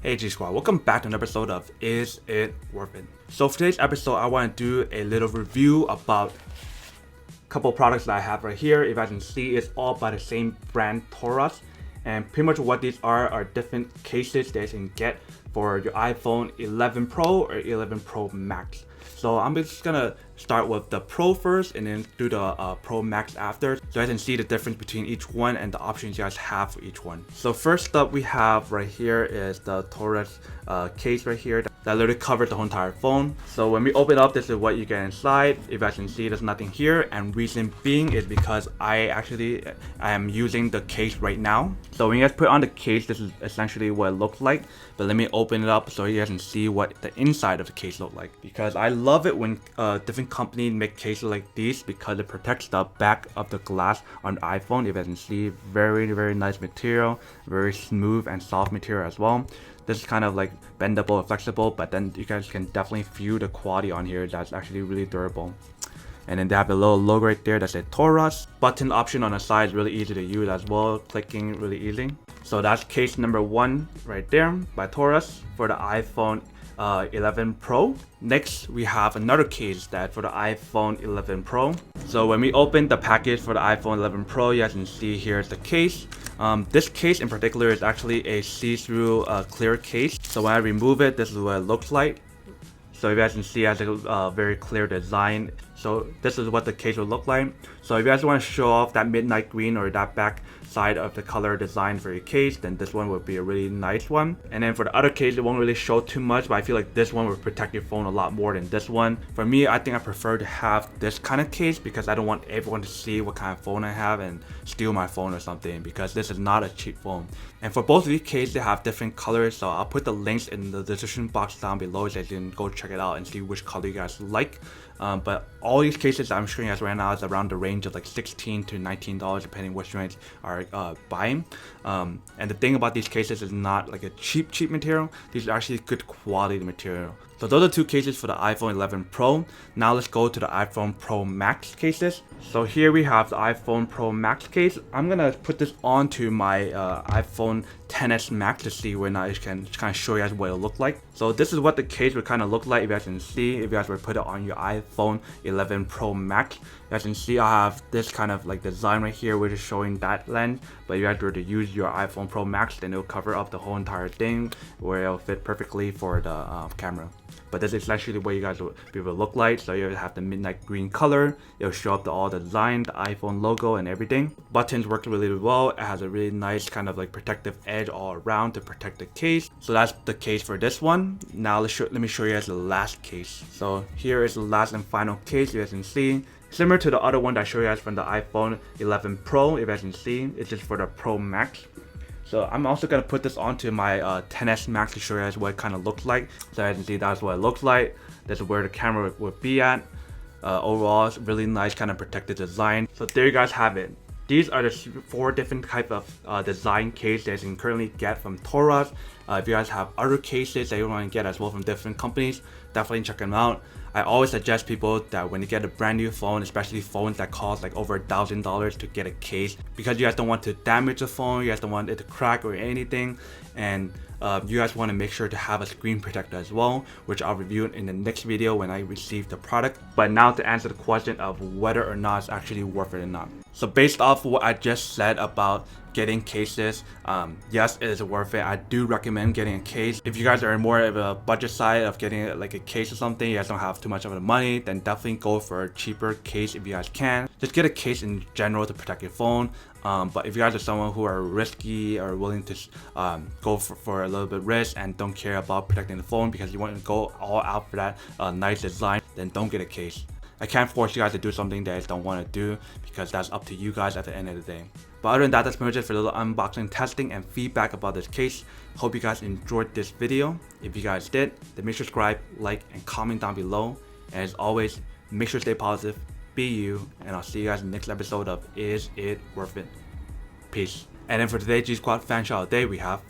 Hey G Squad, welcome back to an episode of Is It Worth It? So for today's episode, I want to do a little review about a couple products that I have right here. If I can see, it's all by the same brand, Torras. And pretty much what these are different cases that you can get for your iPhone 11 Pro or 11 Pro Max. So I'm just gonna start with the Pro first and then do the Pro Max after, so I can see the difference between each one and the options you guys have for each one. So first up we have right here is the Torras case right here that literally covers the whole entire phone. So when we open up, this is what you get inside. If you guys can see, there's nothing here, and reason being is because I am using the case right now. So when you guys put on the case, this is essentially what it looks like. But let me open it up so you guys can see what the inside of the case looks like, because I love it when different companies make cases like these, because it protects the back of the glass on the iPhone. If you guys can see, very nice material, very smooth and soft material as well. This is kind of like bendable and flexible, but then you guys can definitely feel the quality on here. That's actually really durable. And then they have a little logo right there that says Torras. Button option on the side is really easy to use as well, clicking really easy. So that's case number one right there by Torras for the iPhone 11 Pro. Next we have another case that for the iPhone 11 Pro. So when we open the package for the iPhone 11 Pro, you guys can see here's the case. This case in particular is actually a see-through clear case. So when I remove it, this is what it looks like. So you guys can see it has a very clear design. So this is what the case will look like. So if you guys want to show off that midnight green or that back side of the color design for your case, then this one would be a really nice one. And then for the other case, it won't really show too much, but I feel like this one will protect your phone a lot more than this one. For me, I think I prefer to have this kind of case because I don't want everyone to see what kind of phone I have and steal my phone or something, because this is not a cheap phone. And for both of these cases, they have different colors, so I'll put the links in the description box down below so you can go check it out and see which color you guys like. But all these cases I'm showing you guys right now is around the range of like $16 to $19 depending which ones are buying. And the thing about these cases is not like a cheap material. These are actually good quality material. So those are two cases for the iPhone 11 Pro. Now let's go to the iPhone Pro Max cases. So here we have the iPhone Pro Max case. I'm gonna put this onto my iPhone XS Max to see whether or not it can kind of show you guys what it look like. So this is what the case would kind of look like if you guys can see. If you guys were to put it on your iPhone 11 Pro Max, you guys can see I have this kind of like design right here, which is showing that lens. But if you guys were to use your iPhone Pro Max, then it'll cover up the whole entire thing, where it'll fit perfectly for the camera. But this is essentially what you guys will be able to look like. So you have the midnight green color. It'll show up all the design, the iPhone logo and everything. Buttons work really well. It has a really nice kind of like protective edge all around to protect the case. So that's the case for this one. Now let me show you guys the last case. So here is the last and final case. You guys can see, similar to the other one that I showed you guys from the iPhone 11 Pro. If you guys can see, it's just for the Pro Max. So I'm also going to put this onto my XS Max to show you guys what it kind of looks like. So as you can see, that's what it looks like. This is where the camera would be at. Overall, it's really nice kind of protected design. So there you guys have it. These are the 4 different type of design cases that you can currently get from Torras. If you guys have other cases that you want to get as well from different companies, definitely check them out. I always suggest people that when you get a brand new phone, especially phones that cost like over $1,000 to get a case, because you guys don't want to damage the phone, you guys don't want it to crack or anything, and you guys want to make sure to have a screen protector as well, which I'll review in the next video when I receive the product. But now to answer the question of whether or not it's actually worth it or not. So based off what I just said about getting cases, yes, it is worth it. I do recommend getting a case. If you guys are more of a budget side of getting like a case or something, you guys don't have too much of the money, then definitely go for a cheaper case if you guys can. Just get a case in general to protect your phone. But if you guys are someone who are risky or willing to go for a little bit risk and don't care about protecting the phone because you want to go all out for that nice design, then don't get a case. I can't force you guys to do something that you don't want to do, because that's up to you guys at the end of the day. But other than that, that's pretty much it for a little unboxing, testing, and feedback about this case. Hope you guys enjoyed this video. If you guys did, then make sure to subscribe, like, and comment down below. And as always, make sure to stay positive, be you, and I'll see you guys in the next episode of Is It Worth It? Peace. And then for today's G Squad fan shout out day, we have